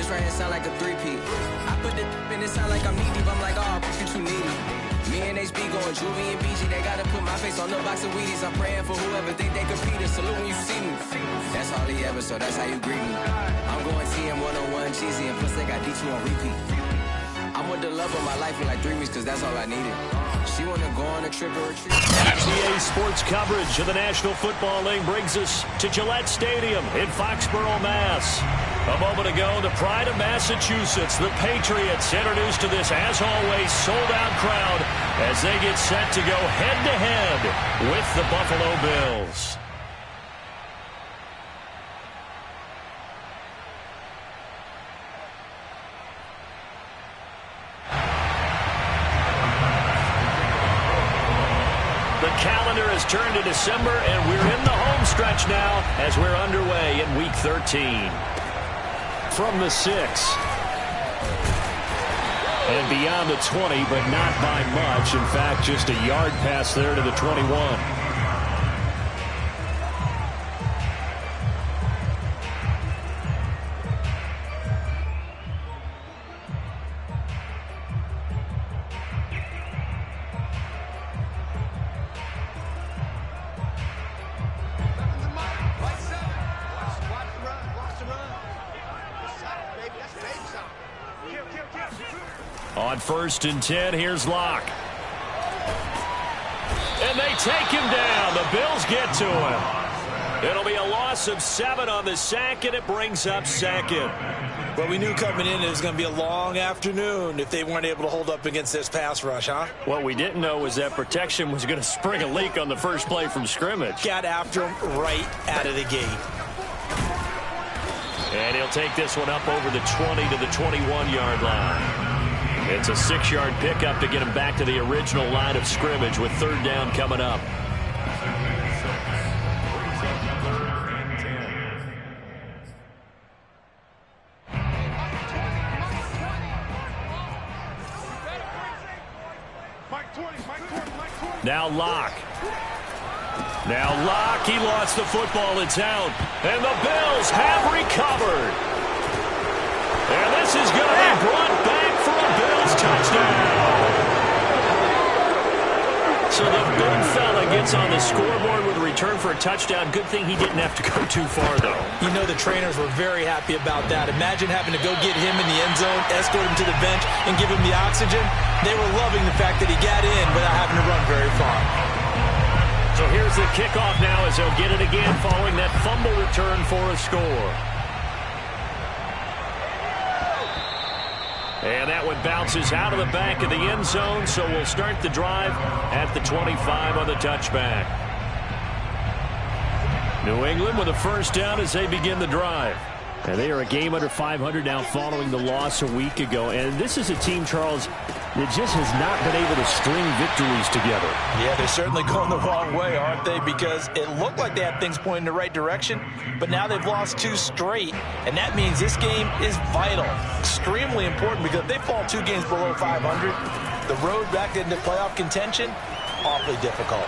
This right here sound like a three-peat. I put the in it sound like I'm knee deep. I'm like, oh, you too needy. Me and HB going Juvie and BG. They gotta put my face on the box of Wheaties. I'm praying for whoever think they compete. Salute when you see me. That's all he ever, so that's how you greet me. I'm going TM 101 cheesy, and plus they got D2 on repeat. I'm with the love of my life for like 3 weeks, cause that's all I needed. She wanna go on a trip or retreat. TA Sports coverage of the National Football League brings us to Gillette Stadium in Foxborough, Mass. A moment ago, the pride of Massachusetts, the Patriots, introduced to this, as always, sold-out crowd as they get set to go head-to-head with the Buffalo Bills. The calendar has turned to December, and we're in the home stretch now as we're underway in Week 13. From the 6. And beyond the 20, but not by much. In fact, just a yard pass there to the 21. On 1st and 10, here's Locke. And they take him down. The Bills get to him. It'll be a loss of 7 on the sack, and it brings up 2nd. Well, we knew coming in it was going to be a long afternoon if they weren't able to hold up against this pass rush, huh? What we didn't know was that protection was going to spring a leak on the first play from scrimmage. Got after him right out of the gate. And he'll take this one up over the 20 to the 21-yard line. It's a 6-yard pickup to get him back to the original line of scrimmage with 3rd down coming up. Now Locke. He lost the football. It's out. And the Bills have recovered. And this is going to be brought back for a Bills touchdown. So the big fella gets on the scoreboard with a return for a touchdown. Good thing he didn't have to go too far, though. You know the trainers were very happy about that. Imagine having to go get him in the end zone, escort him to the bench, and give him the oxygen. They were loving the fact that he got in without having to run very far. So here's the kickoff now as they'll get it again following that fumble return for a score. And that one bounces out of the back of the end zone, so we'll start the drive at the 25 on the touchback. New England with a 1st down as they begin the drive. And they are a game under 500 now following the loss a week ago. And this is a team, Charles, that just has not been able to string victories together. Yeah, they're certainly going the wrong way, aren't they? Because it looked like they had things pointing in the right direction, but now they've lost 2 straight, and that means this game is vital, extremely important, because if they fall 2 games below 500, the road back into playoff contention, awfully difficult.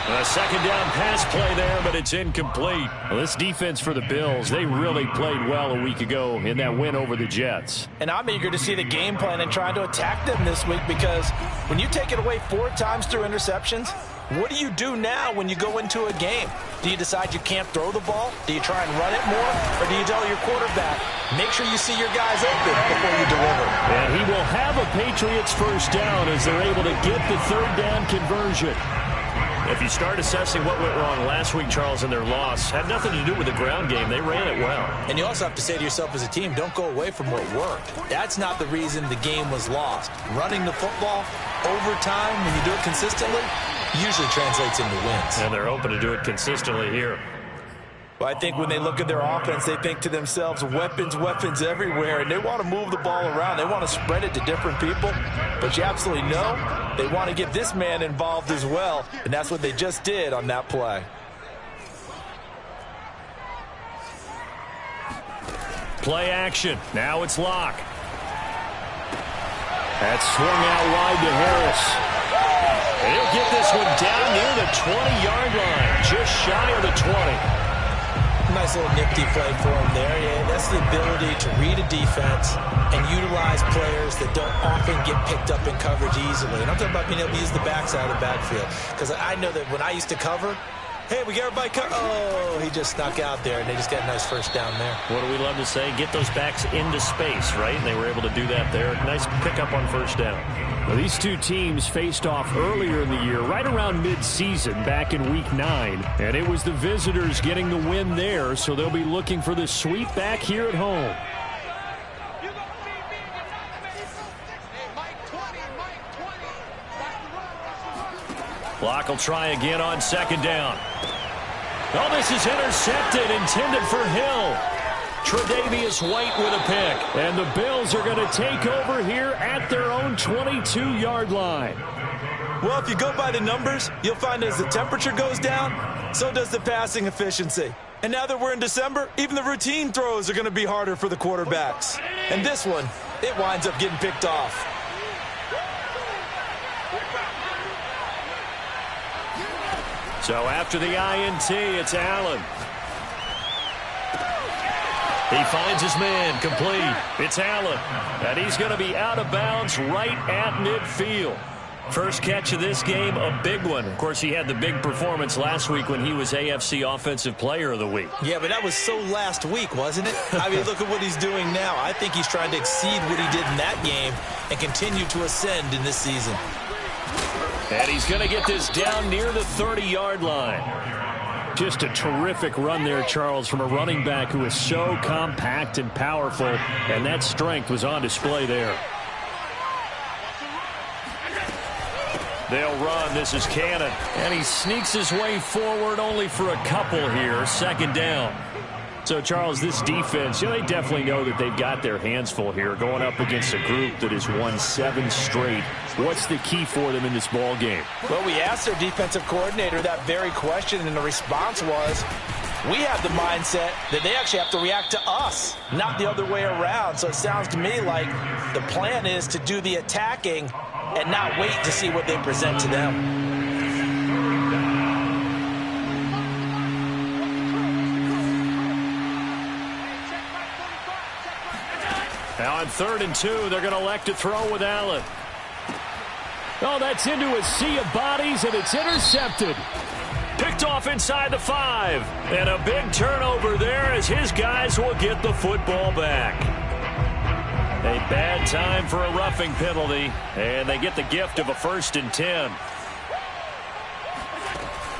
A 2nd down pass play there, but it's incomplete. Well, this defense for the Bills, they really played well a week ago in that win over the Jets. And I'm eager to see the game plan and trying to attack them this week, because when you take it away 4 times through interceptions, what do you do now when you go into a game? Do you decide you can't throw the ball? Do you try and run it more? Or do you tell your quarterback, make sure you see your guys open before you deliver? And he will have a Patriots 1st down as they're able to get the 3rd down conversion. If you start assessing what went wrong last week, Charles, in their loss, had nothing to do with the ground game. They ran it well. And you also have to say to yourself as a team, don't go away from what worked. That's not the reason the game was lost. Running the football over time, when you do it consistently, usually translates into wins. And they're hoping to do it consistently here. Well, I think when they look at their offense, they think to themselves, weapons, weapons everywhere, and they want to move the ball around. They want to spread it to different people, but you absolutely know they want to get this man involved as well, and that's what they just did on that play. Play action. Now it's Locke. That's swung out wide to Harris. And he'll get this one down near the 20-yard line, just shy of the 20. Nice little nifty play for him there. Yeah, that's the ability to read a defense and utilize players that don't often get picked up in coverage easily. And I'm talking about being able to use the backside of the backfield. Because I know that when I used to cover, hey, we got everybody covered. Oh, he just snuck out there, and they just got a nice first down there. What do we love to say? Get those backs into space, right? And they were able to do that there. Nice pickup on first down. Well, these two teams faced off earlier in the year, right around mid-season, back in Week 9. And it was the visitors getting the win there, so they'll be looking for the sweep back here at home. Clock will try again on second down. Oh, this is intercepted, intended for Hill. Tre'Davious White with a pick. And the Bills are going to take over here at their own 22-yard line. Well, if you go by the numbers, you'll find as the temperature goes down, so does the passing efficiency. And now that we're in December, even the routine throws are going to be harder for the quarterbacks. And this one, it winds up getting picked off. So after the INT, it's Allen. He finds his man, complete. It's Allen, and he's going to be out of bounds right at midfield. First catch of this game, a big one. Of course, he had the big performance last week when he was AFC Offensive Player of the Week. Yeah, but that was so last week, wasn't it? I mean, look at what he's doing now. I think he's trying to exceed what he did in that game and continue to ascend in this season. And he's going to get this down near the 30-yard line. Just a terrific run there, Charles, from a running back who is so compact and powerful, and that strength was on display there. They'll run. This is Cannon. And he sneaks his way forward only for a couple here. Second down. So, Charles, this defense, they definitely know that they've got their hands full here going up against a group that has won 7 straight. What's the key for them in this ball game? Well, we asked their defensive coordinator that very question, and the response was, we have the mindset that they actually have to react to us, not the other way around. So it sounds to me like the plan is to do the attacking and not wait to see what they present to them. Now on 3rd and 2, they're going to elect to throw with Allen. Oh, that's into a sea of bodies, and it's intercepted. Picked off inside the 5. And a big turnover there as his guys will get the football back. A bad time for a roughing penalty, and they get the gift of a 1st and 10.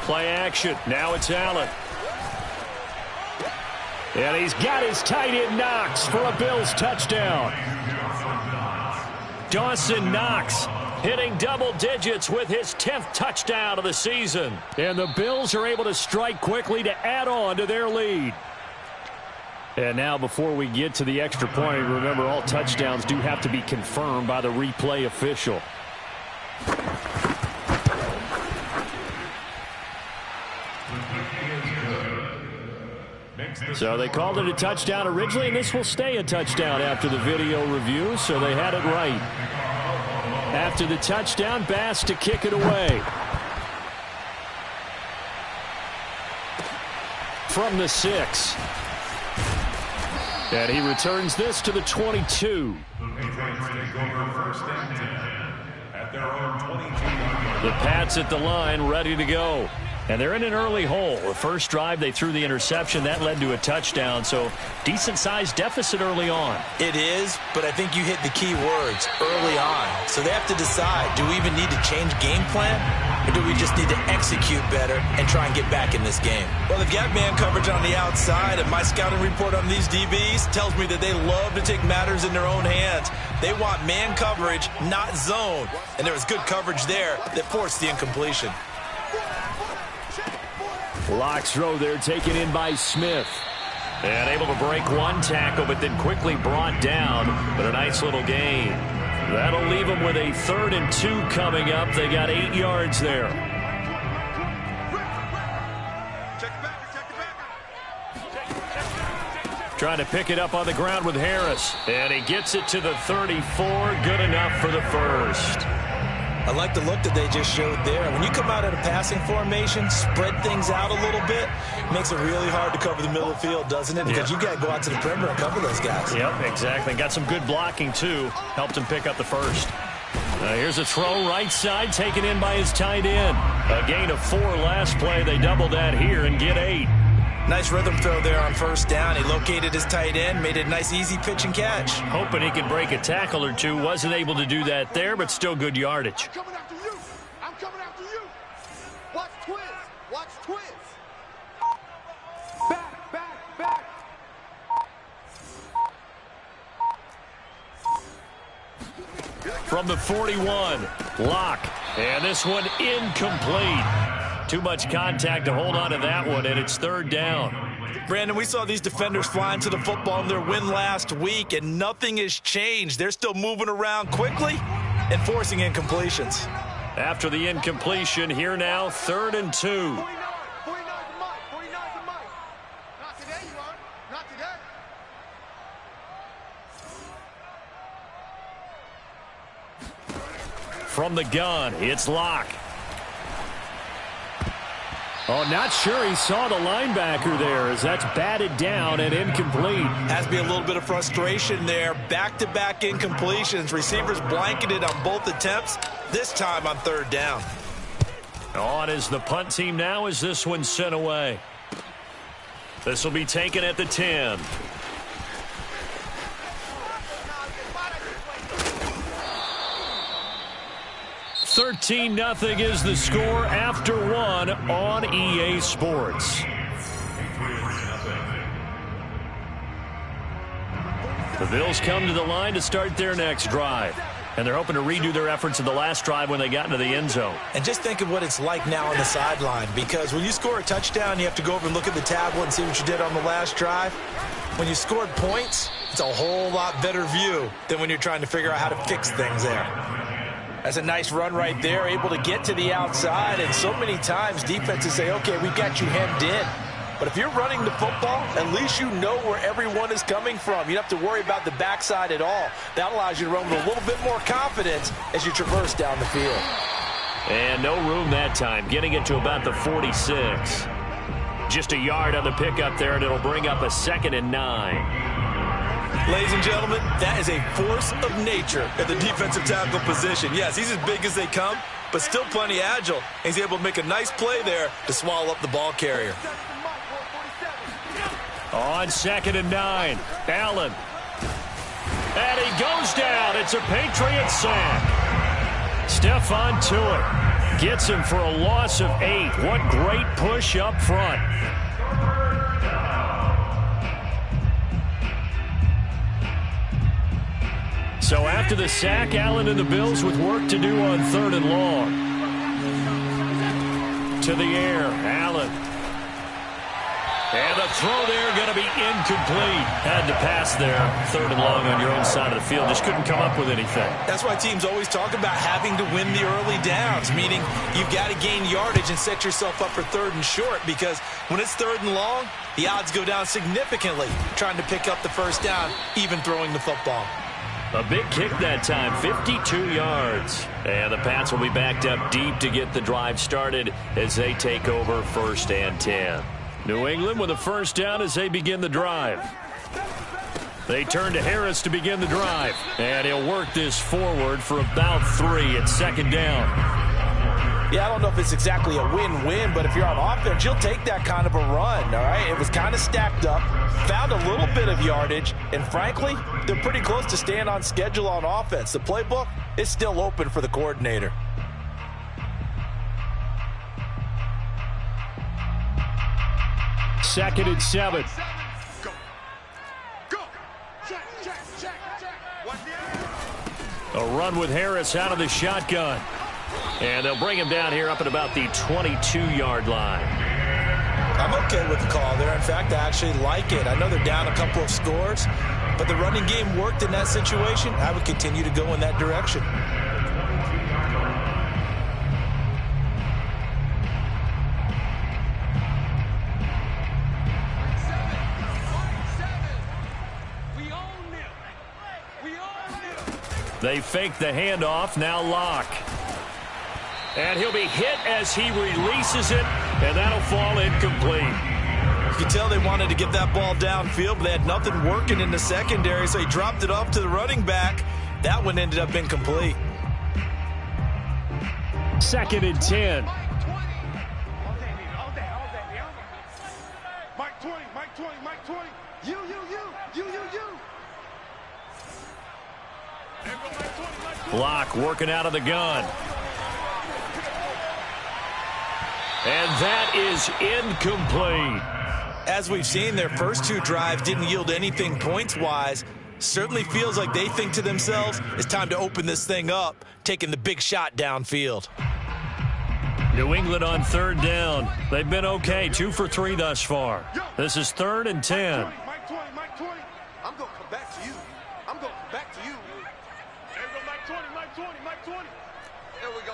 Play action. Now it's Allen. And he's got his tight end Knox for a Bills touchdown. Dawson Knox hitting double digits with his 10th touchdown of the season. And the Bills are able to strike quickly to add on to their lead. And now before we get to the extra point, remember all touchdowns do have to be confirmed by the replay official. So they called it a touchdown originally, and this will stay a touchdown after the video review, so they had it right. After the touchdown, Bass to kick it away. From the 6. And he returns this to the 22. The Pats at the line, ready to go. And they're in an early hole. The first drive, they threw the interception. That led to a touchdown, so decent-sized deficit early on. It is, but I think you hit the key words, early on. So they have to decide, do we even need to change game plan, or do we just need to execute better and try and get back in this game? Well, they've got man coverage on the outside, and my scouting report on these DBs tells me that they love to take matters in their own hands. They want man coverage, not zone. And there was good coverage there that forced the incompletion. Lock's throw there taken in by Smith. And able to break one tackle, but then quickly brought down. But a nice little gain. That'll leave them with a 3rd and 2 coming up. They got 8 yards there. Trying to pick it up on the ground with Harris. And he gets it to the 34. Good enough for the first. I like the look that they just showed there. When you come out at a passing formation, spread things out a little bit, makes it really hard to cover the middle of the field, doesn't it? Because you got to go out to the perimeter and cover those guys. Yep, exactly. Got some good blocking, too. Helped him pick up the first. Here's a throw right side, taken in by his tight end. A gain of 4 last play. They double that here and get 8. Nice rhythm throw there on first down. He located his tight end, made it a nice, easy pitch and catch. Hoping he could break a tackle or two. Wasn't able to do that there, but still good yardage. I'm coming after you. I'm coming after you. Watch Twiz. Watch Twiz. Back, back, back. From the 41, Locke. And this one incomplete. Too much contact to hold on to that one, and it's 3rd down. Brandon, we saw these defenders flying to the football in their win last week, and nothing has changed. They're still moving around quickly and forcing incompletions. After the incompletion, here now, 3rd and 2. 49's the mic. 49's the mic. Not today, you are. Not today. From the gun, it's Locke. Oh, not sure he saw the linebacker there as that's batted down and incomplete. Has to be a little bit of frustration there. Back-to-back incompletions. Receivers blanketed on both attempts, this time on 3rd down. On is the punt team now as this one's sent away. This will be taken at the 10. 13-0 is the score after 1 on EA Sports. The Bills come to the line to start their next drive. And they're hoping to redo their efforts in the last drive when they got into the end zone. And just think of what it's like now on the sideline, because when you score a touchdown, you have to go over and look at the tablet and see what you did on the last drive. When you scored points, it's a whole lot better view than when you're trying to figure out how to fix things there. That's a nice run right there, able to get to the outside, and so many times defenses say, okay, we got you hemmed in. But if you're running the football, at least you know where everyone is coming from. You don't have to worry about the backside at all. That allows you to run with a little bit more confidence as you traverse down the field. And no room that time, getting it to about the 46. Just a yard on the pickup there, and it'll bring up a 2nd and 9. Ladies and gentlemen, that is a force of nature at the defensive tackle position. Yes, he's as big as they come, but still plenty agile. He's able to make a nice play there to swallow up the ball carrier. On 2nd and 9, Allen. And he goes down. It's a Patriot sack. Stephon Tuitt gets him for a loss of 8. What great push up front. So after the sack, Allen and the Bills with work to do on 3rd and long. To the air, Allen. And the throw there going to be incomplete. Had to pass there. 3rd and long on your own side of the field. Just couldn't come up with anything. That's why teams always talk about having to win the early downs, meaning you've got to gain yardage and set yourself up for 3rd and short, because when it's 3rd and long, the odds go down significantly trying to pick up the first down, even throwing the football. A big kick that time, 52 yards. And the Pats will be backed up deep to get the drive started as they take over 1st and 10. New England with a first down as they begin the drive. They turn to Harris to begin the drive. And he'll work this forward for about 3 at 2nd down. Yeah, I don't know if it's exactly a win-win, but if you're on offense, you'll take that kind of a run, all right? It was kind of stacked up, found a little bit of yardage, and frankly, they're pretty close to staying on schedule on offense. The playbook is still open for the coordinator. Second and 7. Go. Go. Check, check, check, check. What? A run with Harris out of the shotgun. And they'll bring him down here up at about the 22-yard line. I'm okay with the call there. In fact, I actually like it. I know they're down a couple of scores, but the running game worked in that situation. I would continue to go in that direction. They fake the handoff. Now Locke. And he'll be hit as he releases it, and that'll fall incomplete. You can tell they wanted to get that ball downfield, but they had nothing working in the secondary, so he dropped it off to the running back. That one ended up incomplete. 2nd and 10. Mike 20, Mike 20, Mike 20. You. Block working out of the gun. And that is incomplete. As we've seen, their first 2 drives didn't yield anything points-wise. Certainly feels like they think to themselves, it's time to open this thing up, taking the big shot downfield. New England on 3rd down. They've been okay, 2 for 3 thus far. This is 3rd and 10. Mike 20, Mike 20. I'm going to come back to you. I'm going to come back to you. There we go, Mike 20, Mike 20, Mike 20. Here we go.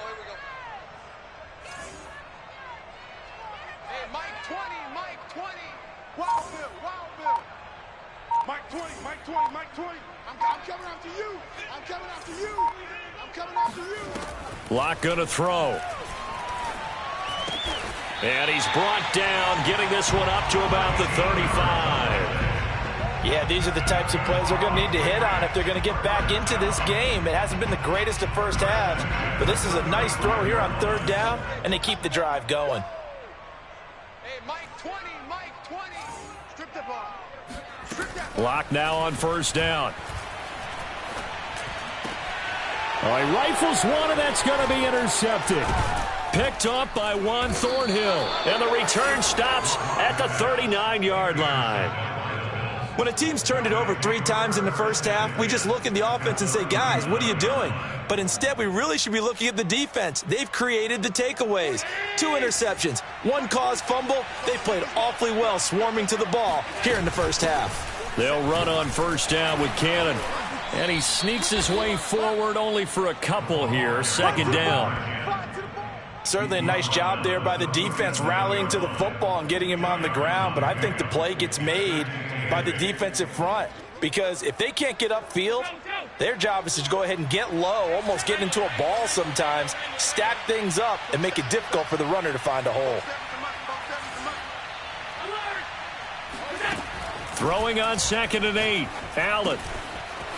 Hey, Mike 20, Mike 20. Wild Bill. Mike 20, Mike 20, Mike 20. I'm coming after you. I'm coming after you. Block going to throw. And he's brought down, getting this one up to about the 35. Yeah, these are the types of plays they're going to need to hit on if they're going to get back into this game. It hasn't been the greatest of first halves, but this is a nice throw here on 3rd down, and they keep the drive going. Hey, Mike 20, Mike 20. Strip the ball. Block now on 1st down. All right, rifles one, and that's going to be intercepted. Picked up by Juan Thornhill. And the return stops at the 39-yard line. When a team's turned it over 3 times in the first half, we just look at the offense and say, guys, what are you doing? But instead, we really should be looking at the defense. They've created the takeaways. 2 interceptions, 1 caused fumble. They've played awfully well swarming to the ball here in the first half. They'll run on 1st down with Cannon. And he sneaks his way forward only for a couple here. 2nd down. Certainly a nice job there by the defense rallying to the football and getting him on the ground, but I think the play gets made by the defensive front because if they can't get upfield, their job is to go ahead and get low, almost get into a ball sometimes, stack things up, and make it difficult for the runner to find a hole. Throwing on 2nd and 8. Allen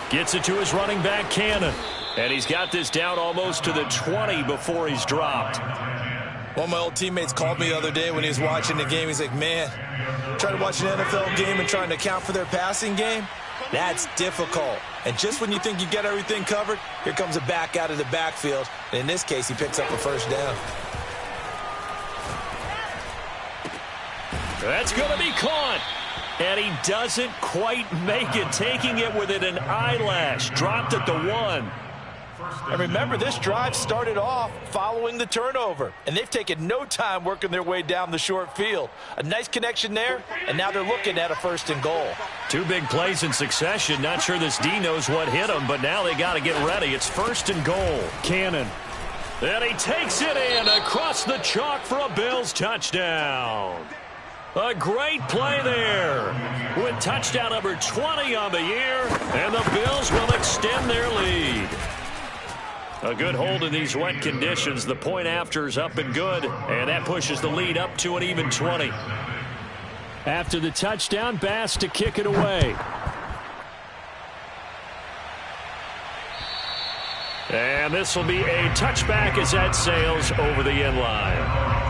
gets it to his running back, Cannon. And he's got this down almost to the 20 before he's dropped. One of my old teammates called me the other day when he was watching the game. He's like, man, trying to watch an NFL game and trying to account for their passing game, that's difficult. And just when you think you get everything covered, here comes a back out of the backfield. And in this case, he picks up a 1st down. That's going to be caught. And he doesn't quite make it, taking it within an eyelash. Dropped at the 1. And remember, this drive started off following the turnover, and they've taken no time working their way down the short field. A nice connection there, and now they're looking at a 1st and goal. 2 big plays in succession. Not sure this D knows what hit him, but now they got to get ready. It's 1st and goal. Cannon. And he takes it in across the chalk for a Bills touchdown. A great play there with touchdown number 20 on the year, and the Bills will extend their lead. A good hold in these wet conditions. The point after is up and good, and that pushes the lead up to an even 20. After the touchdown, Bass to kick it away. And this will be a touchback as that sails over the end line.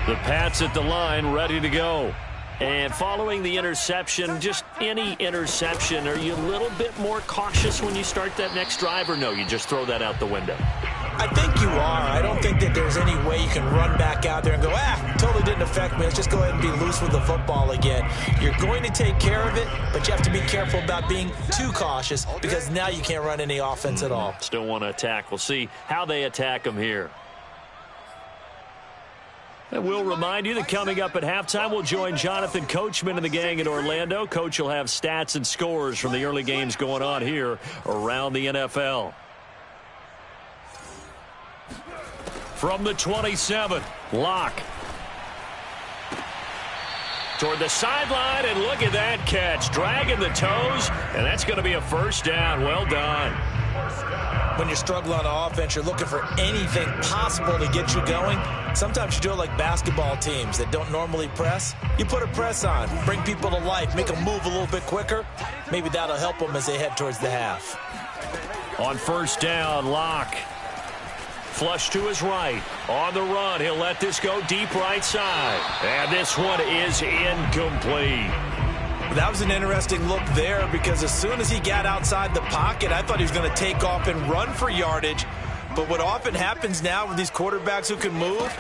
The Pats at the line, ready to go. And following the interception, just any interception, are you a little bit more cautious when you start that next drive, or no, you just throw that out the window? I think you are. I don't think that there's any way you can run back out there and go, totally didn't affect me. Let's just go ahead and be loose with the football again. You're going to take care of it, but you have to be careful about being too cautious because now you can't run any offense at all. Still want to attack. We'll see how they attack them here. And we'll remind you that coming up at halftime, we'll join Jonathan Coachman and the gang in Orlando. Coach will have stats and scores from the early games going on here around the NFL. From the 27, Locke. toward the sideline, and look at that catch. Dragging the toes, and that's going to be a first down. Well done. When you're struggling on offense, you're looking for anything possible to get you going. Sometimes you do it like basketball teams that don't normally press. You put a press on, bring people to life, make them move a little bit quicker. Maybe that'll help them as they head towards the half. On first down, Locke. Flush to his right. On the run, he'll let this go deep right side. And this one is incomplete. That was an interesting look there because as soon as he got outside the pocket, I thought he was going to take off and run for yardage. But what often happens now with these quarterbacks who can move,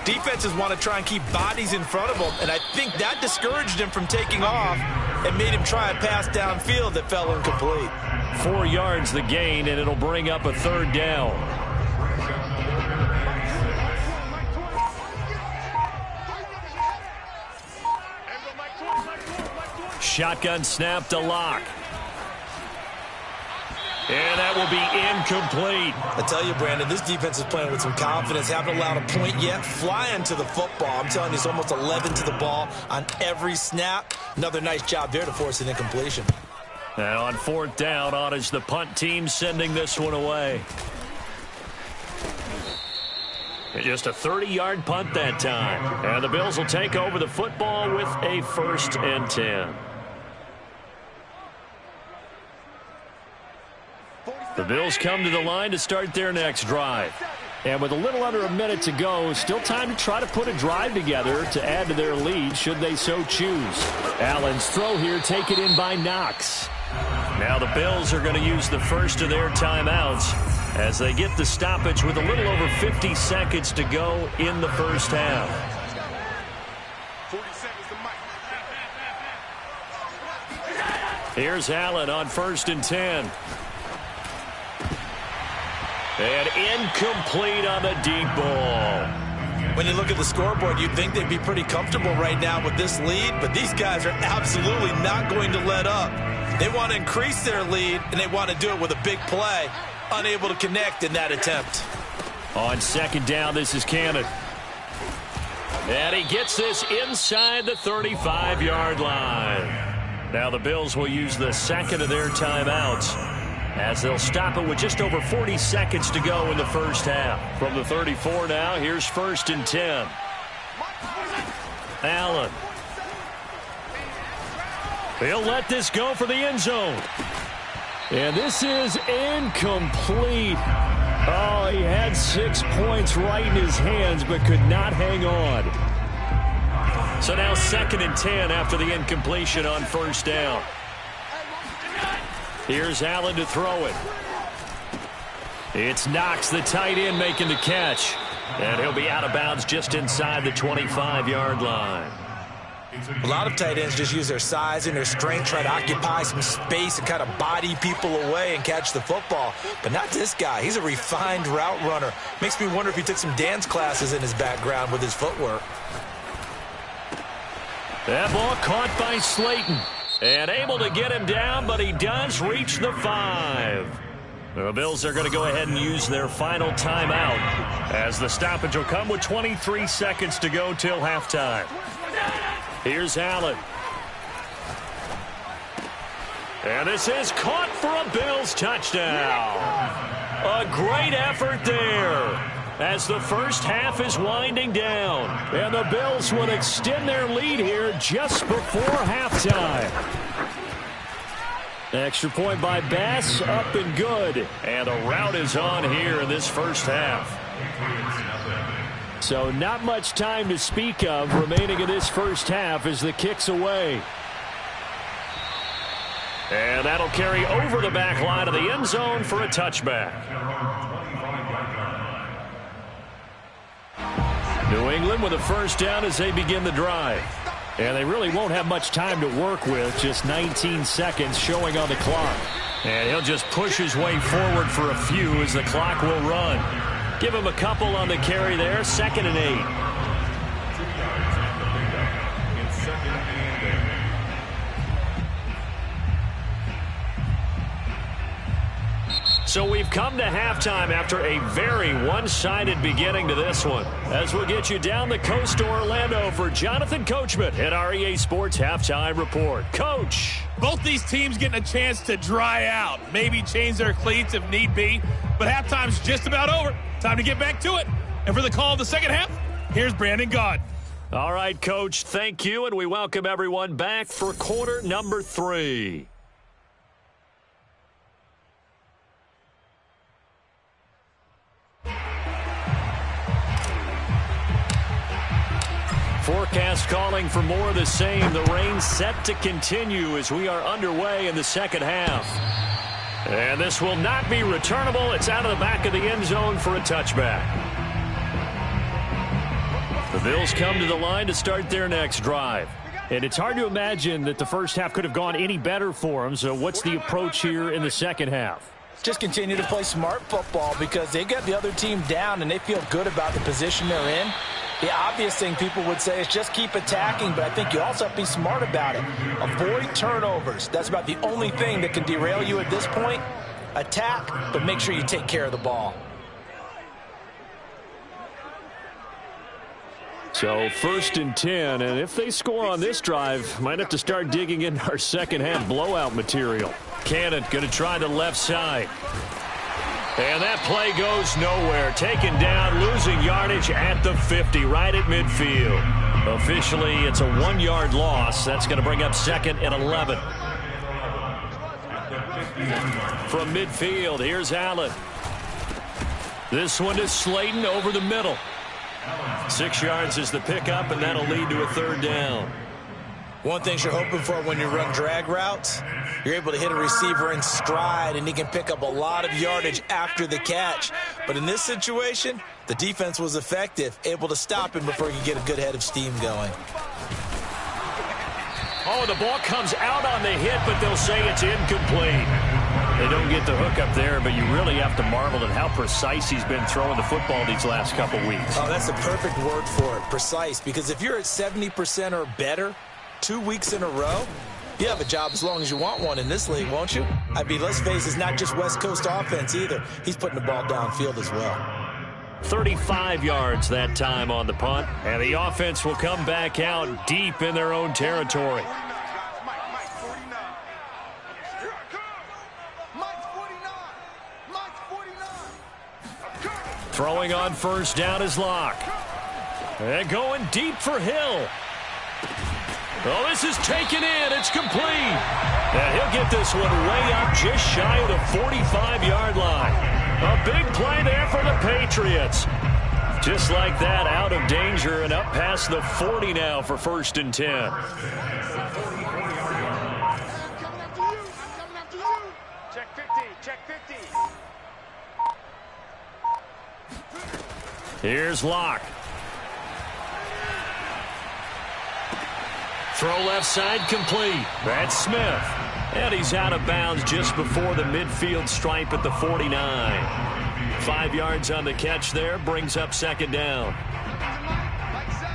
defenses want to try and keep bodies in front of them, and I think that discouraged him from taking off and made him try a pass downfield that fell incomplete. 4 yards the gain, and it'll bring up a third down. Shotgun snap to Locke. And that will be incomplete. I tell you, Brandon, this defense is playing with some confidence. Haven't allowed a point yet. Flying to the football. I'm telling you, it's almost 11 to the ball on every snap. Another nice job there to force an incompletion. And on fourth down, on is the punt team sending this one away. Just a 30-yard punt that time. And the Bills will take over the football with a 1st and 10. The Bills come to the line to start their next drive. And with a little under a minute to go, still time to try to put a drive together to add to their lead should they so choose. Allen's throw here taken in by Knox. Now the Bills are going to use the first of their timeouts as they get the stoppage with a little over 50 seconds to go in the first half. 40 seconds to Mike. Here's Allen on 1st and 10. And incomplete on the deep ball. When you look at the scoreboard, you'd think they'd be pretty comfortable right now with this lead, but these guys are absolutely not going to let up. They want to increase their lead, and they want to do it with a big play. Unable to connect in that attempt. On 2nd down, this is Cannon. And he gets this inside the 35-yard line. Now the Bills will use the second of their timeouts as they'll stop it with just over 40 seconds to go in the first half. From the 34 now, here's 1st and 10. Allen. He'll let this go for the end zone. And this is incomplete. Oh, he had 6 points right in his hands but could not hang on. So now 2nd and 10 after the incompletion on 1st down. Here's Allen to throw it. It's Knox, the tight end, making the catch. And he'll be out of bounds just inside the 25-yard line. A lot of tight ends just use their size and their strength, try to occupy some space and kind of body people away and catch the football. But not this guy. He's a refined route runner. Makes me wonder if he took some dance classes in his background with his footwork. That ball caught by Slayton. And able to get him down, but he does reach the 5. The Bills are going to go ahead and use their final timeout as the stoppage will come with 23 seconds to go till halftime. Here's Allen. And this is caught for a Bills touchdown. A great effort there as the first half is winding down. And the Bills will extend their lead here just before halftime. Extra point by Bass, up and good. And a rout is on here in this first half. So not much time to speak of remaining in this first half as the kick's away. And that'll carry over the back line of the end zone for a touchback. New England with a first down as they begin the drive. And they really won't have much time to work with, just 19 seconds showing on the clock. And he'll just push his way forward for a few as the clock will run. Give him a couple on the carry there, 2nd and 8. So we've come to halftime after a very one-sided beginning to this one. As we'll get you down the coast to Orlando for Jonathan Coachman at our EA Sports Halftime Report. Coach. Both these teams getting a chance to dry out, maybe change their cleats if need be, but halftime's just about over. Time to get back to it. And for the call of the second half, here's Brandon Gaud. All right, Coach, thank you, and we welcome everyone back for quarter number 3. Forecast calling for more of the same. The rain set to continue as we are underway in the second half. And this will not be returnable. It's out of the back of the end zone for a touchback. The Bills come to the line to start their next drive. And it's hard to imagine that the first half could have gone any better for them. So what's the approach here in the second half? Just continue to play smart football because they got the other team down and they feel good about the position they're in. The obvious thing people would say is just keep attacking, but I think you also have to be smart about it. Avoid turnovers. That's about the only thing that can derail you at this point. Attack, but make sure you take care of the ball. So 1st and 10, and if they score on this drive, might have to start digging in our second half blowout material. Cannon going to try the left side. And that play goes nowhere. Taken down, losing yardage at the 50, right at midfield. Officially, it's a 1-yard loss. That's going to bring up 2nd and 11. From midfield, here's Allen. This one is Slayton over the middle. 6 yards is the pickup, and that'll lead to a 3rd down. One thing you're hoping for when you run drag routes, you're able to hit a receiver in stride, and he can pick up a lot of yardage after the catch. But in this situation, the defense was effective, able to stop him before he could get a good head of steam going. Oh, the ball comes out on the hit, but they'll say it's incomplete. They don't get the hook up there, but you really have to marvel at how precise he's been throwing the football these last couple weeks. Oh, that's the perfect word for it, precise, because if you're at 70% or better 2 weeks in a row, you have a job as long as you want one in this league, won't you? I mean, let's face it, it's not just West Coast offense either. He's putting the ball downfield as well. 35 yards that time on the punt, and the offense will come back out deep in their own territory. Throwing on 1st down is Locke. And going deep for Hill. Oh, this is taken in. It's complete. And he'll get this one way up just shy of the 45-yard line. A big play there for the Patriots. Just like that, out of danger and up past the 40 now for 1st and 10. Check 50, check 50. Here's Locke. Throw left side complete. That's Smith. And he's out of bounds just before the midfield stripe at the 49. 5 yards on the catch there. Brings up 2nd down. Mike 7.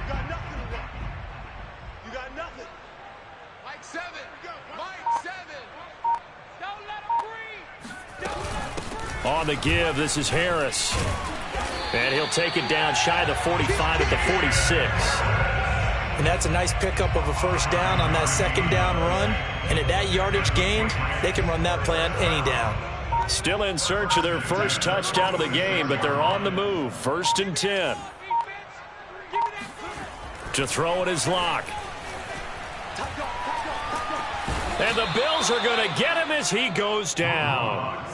You got nothing to run. You got nothing. Mike 7. Mike 7. Don't let him breathe. Don't let him breathe. On the give, this is Harris. And he'll take it down shy of the 45 at the 46. And that's a nice pickup of a 1st down on that 2nd down run. And at that yardage gained, they can run that play on any down. Still in search of their first touchdown of the game, but they're on the move. 1st and 10. To throw it is Locke. And the Bills are going to get him as he goes down.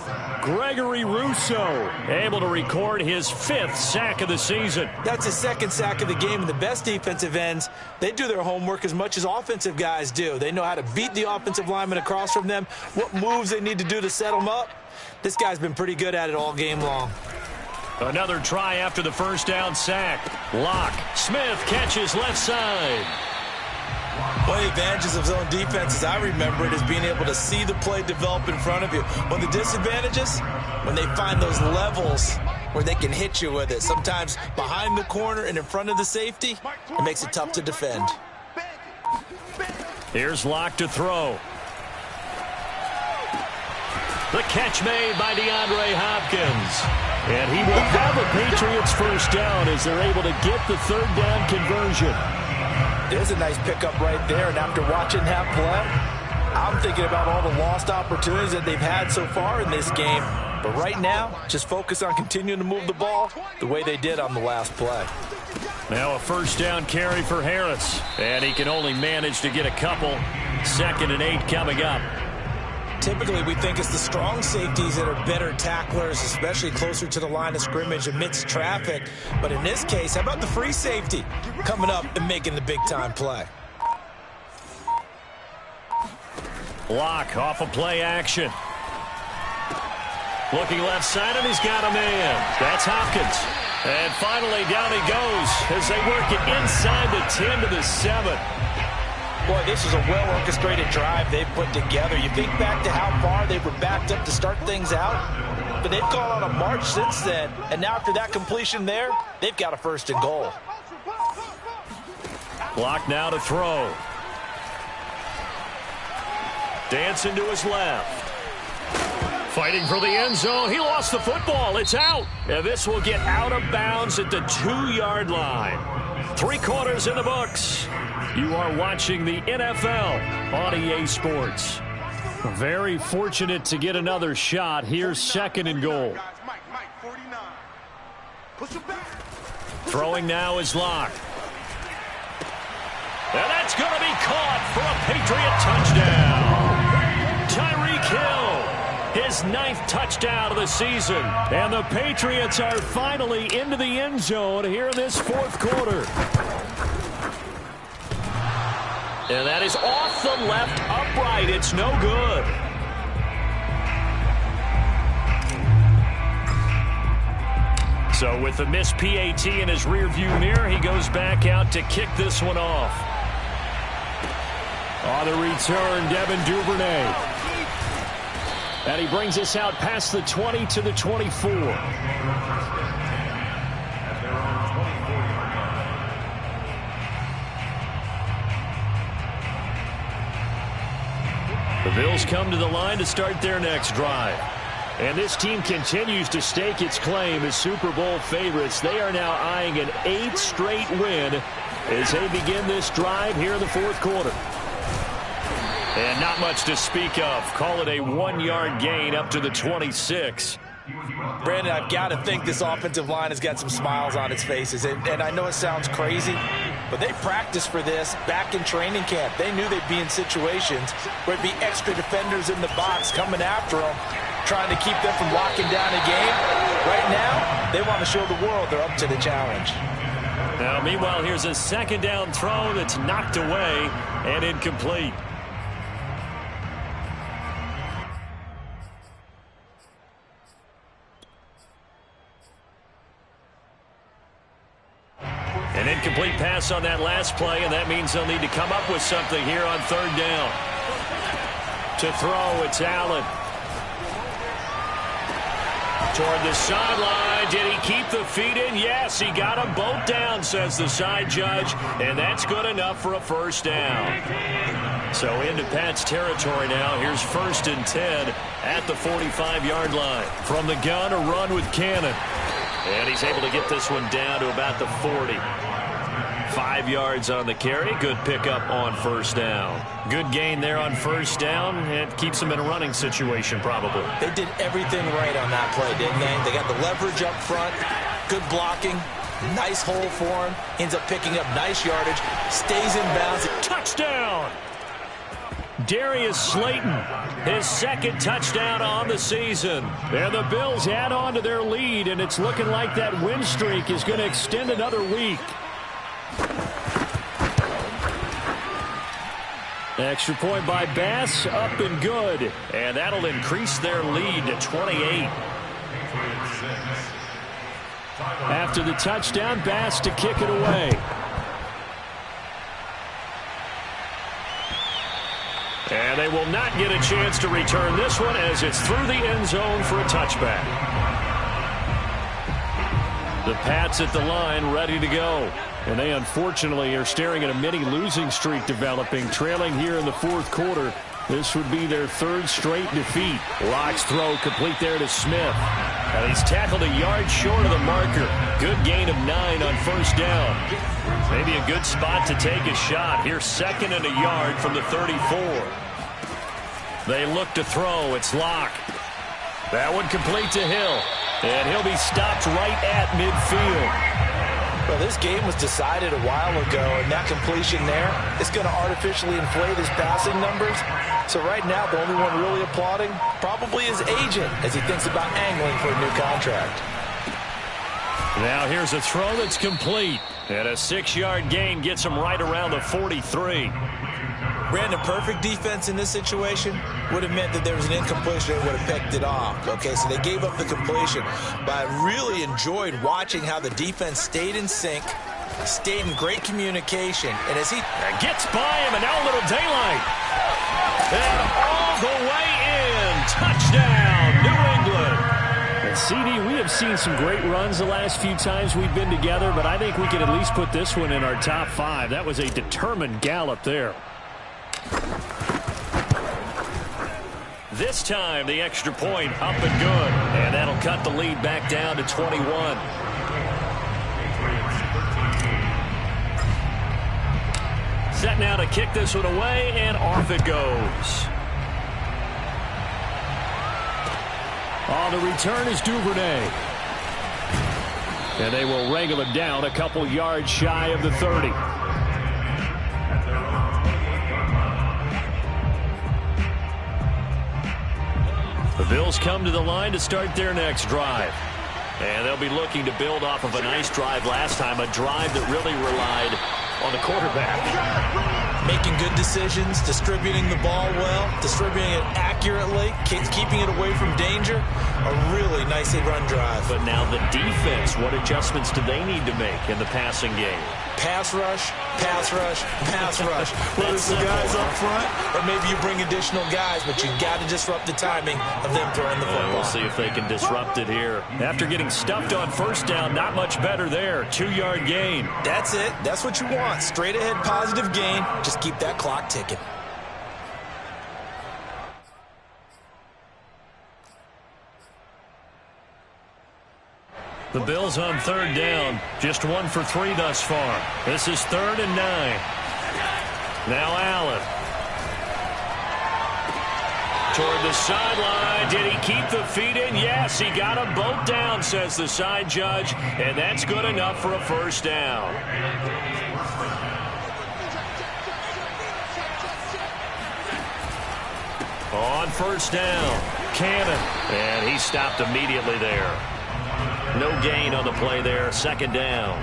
Gregory Rousseau able to record his 5th sack of the season. That's his 2nd sack of the game, and the best defensive ends, they do their homework as much as offensive guys do. They know how to beat the offensive lineman across from them, what moves they need to do to set them up. This guy's been pretty good at it all game long. Another try after the 1st down sack. Locke. Smith catches left side. One of the advantages of zone defense, as I remember it, is being able to see the play develop in front of you. One of the disadvantages, when they find those levels where they can hit you with it. Sometimes behind the corner and in front of the safety, it makes it tough to defend. Here's Locke to throw. The catch made by DeAndre Hopkins. And he will have a Patriots first down as they're able to get the third down conversion. There's a nice pickup right there, and after watching that play, I'm thinking about all the lost opportunities that they've had so far in this game. But right now, just focus on continuing to move the ball the way they did on the last play. Now a first down carry for Harris. And he can only manage to get a couple. 2nd and 8 coming up. Typically, we think it's the strong safeties that are better tacklers, especially closer to the line of scrimmage amidst traffic. But in this case, how about the free safety coming up and making the big-time play? Block off of play action. Looking left side, and he's got a man. That's Hopkins. And finally, down he goes as they work it inside the 10 to the 7. Boy, this is a well-orchestrated drive they've put together. You think back to how far they were backed up to start things out, but they've gone on a march since then. And now after that completion there, they've got a 1st and goal. Block now to throw. Dancing to his left. Fighting for the end zone. He lost the football. It's out. And this will get out of bounds at the 2-yard line. 3 quarters in the books. You are watching the NFL on EA Sports. Very fortunate to get another shot. Here's 2nd and goal. Throwing now is Locke. And that's going to be caught for a Patriot touchdown. Tyreek Hill, his 9th touchdown of the season. And the Patriots are finally into the end zone here in this 4th quarter. And that is off the left upright. It's no good. So with the missed PAT in his rearview mirror, he goes back out to kick this one off. On the return, Devin Duvernay. And he brings us out past the 20 to the 24. The Bills come to the line to start their next drive. And this team continues to stake its claim as Super Bowl favorites. They are now eyeing an 8th straight win as they begin this drive here in the 4th quarter. And not much to speak of. Call it a 1-yard gain up to the 26. Brandon, I've got to think this offensive line has got some smiles on its faces. And I know it sounds crazy, but they practiced for this back in training camp. They knew they'd be in situations where it'd be extra defenders in the box coming after them, trying to keep them from locking down a game. Right now, they want to show the world they're up to the challenge. Now, meanwhile, here's a 2nd down throw that's knocked away and incomplete. An incomplete pass on that last play, and that means they'll need to come up with something here on 3rd down. To throw, it's Allen. Toward the sideline. Did he keep the feet in? Yes, he got them both down, says the side judge, and that's good enough for a 1st down. So into Pat's territory now. Here's 1st and 10 at the 45-yard line. From the gun, a run with Cannon. And he's able to get this one down to about the 40. 5 yards on the carry. Good pickup on 1st down. Good gain there on 1st down. It keeps them in a running situation probably. They did everything right on that play, didn't they? They got the leverage up front. Good blocking. Nice hole for him. Ends up picking up nice yardage. Stays in bounds. Touchdown! Darius Slayton, his 2nd touchdown on the season. And the Bills add on to their lead, and it's looking like that win streak is going to extend another week. Extra point by Bass, up and good. And that'll increase their lead to 28. After the touchdown, Bass to kick it away. And they will not get a chance to return this one as it's through the end zone for a touchback. The Pats at the line ready to go. And they unfortunately are staring at a mini losing streak developing, trailing here in the 4th quarter This would be their third straight defeat. Locke's throw complete there to Smith. And he's tackled a yard short of the marker. Good gain of 9 on first down. Maybe a good spot to take a shot. Here's 2nd and a yard from the 34. They look to throw. It's Locke. That one complete to Hill. And he'll be stopped right at midfield. Well, this game was decided a while ago, and that completion there is going to artificially inflate his passing numbers. So right now, the only one really applauding probably his agent as he thinks about angling for a new contract. Now here's a throw that's complete. And a 6-yard gain gets him right around the 43. Brandon, perfect defense in this situation would have meant that there was an incompletion that would have picked it off. Okay, so they gave up the completion. But I really enjoyed watching how the defense stayed in sync, stayed in great communication. And as he gets by him, and now a little daylight. And all the way in. Touchdown, New England. And CD, we have seen some great runs the last few times we've been together, but I think we can at least put this one in our top 5. That was a determined gallop there. This time, the extra point up and good. And that'll cut the lead back down to 21. Set now to kick this one away, and off it goes. On the return is Duvernay. And they will wrangle him down a couple yards shy of the 30. The Bills come to the line to start their next drive. And they'll be looking to build off of a nice drive last time, a drive that really relied on the quarterback. Making good decisions, distributing the ball well, distributing it accurately, keeping it away from danger. A really nicely run drive. But now the defense, what adjustments do they need to make in the passing game? Pass rush, pass rush, pass rush. Whether it's the guys up front or maybe you bring additional guys, but you got to disrupt the timing of them throwing the football. We'll see if they can disrupt it here. After getting stuffed on first down, not much better there. 2-yard gain. That's it. That's what you want. Straight ahead positive gain. Just keep that clock ticking. The Bills on 3rd down. Just 1 for 3 thus far. This is 3rd and 9. Now Allen. Toward the sideline. Did he keep the feet in? Yes, he got them both down, says the side judge. And that's good enough for a first down. On first down, Cannon. And he stopped immediately there. No gain on the play there, 2nd down.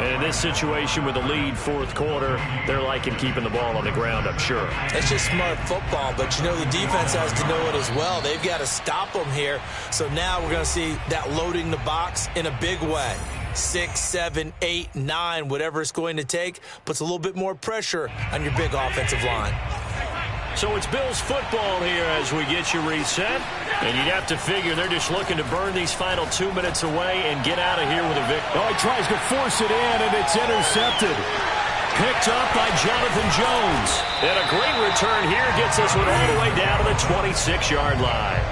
And in this situation with the lead 4th quarter, they're liking keeping the ball on the ground, I'm sure. It's just smart football, but you know the defense has to know it as well. They've got to stop them here. So now we're going to see that loading the box in a big way. 6, 7, 8, 9, whatever it's going to take, puts a little bit more pressure on your big offensive line. So it's Bills football here as we get you reset. And you'd have to figure they're just looking to burn these final 2 minutes away and get out of here with a victory. Oh, he tries to force it in, and it's intercepted. Picked up by Jonathan Jones. And a great return here gets us one all the way down to the 26-yard line.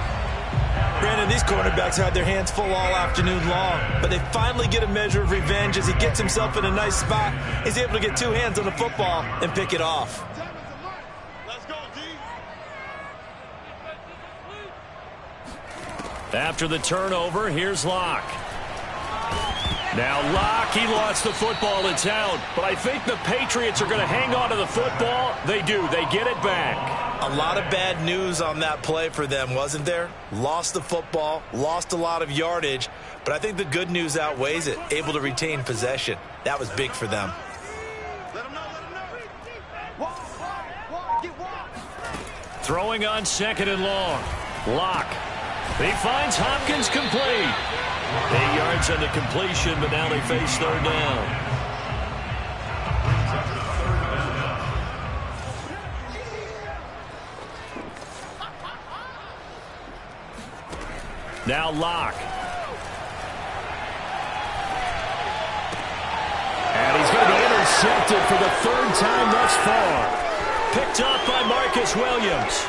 Brandon, these quarterbacks had their hands full all afternoon long, but they finally get a measure of revenge as he gets himself in a nice spot. He's able to get 2 hands on the football and pick it off. After the turnover, here's Locke. Now Locke, he lost the football. It's out. But I think the Patriots are going to hang on to the football. They do. They get it back. A lot of bad news on that play for them, wasn't there? Lost the football, lost a lot of yardage. But I think the good news outweighs it. Able to retain possession. That was big for them. Throwing on 2nd and long. Locke. He finds Hopkins complete. 8 yards on the completion, but now they face 3rd down. Now Locke. And he's going to be intercepted for the 3rd time thus far. Picked up by Marcus Williams.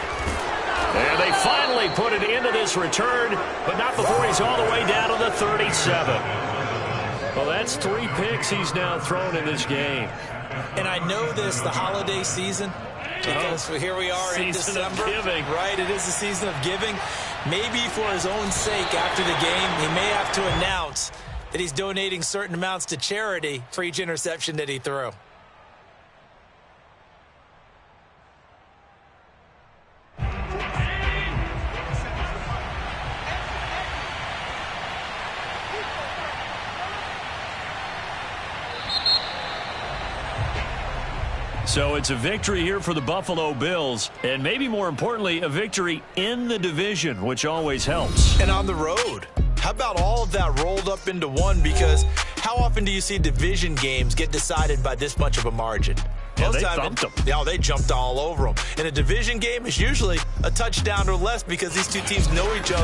And they finally put it into this return, but not before he's all the way down to the 37. Well, that's 3 picks he's now thrown in this game. And I know this, the holiday season, because here we are in December. Giving. Right, it is the season of giving. Maybe for his own sake after the game, he may have to announce that he's donating certain amounts to charity for each interception that he threw. So it's a victory here for the Buffalo Bills, and maybe more importantly, a victory in the division, which always helps. And on the road. How about all of that rolled up into one? Because how often do you see division games get decided by this much of a margin? Yeah, they thumped them. Yeah, they jumped all over them. In a division game, it's usually a touchdown or less because these two teams know each other.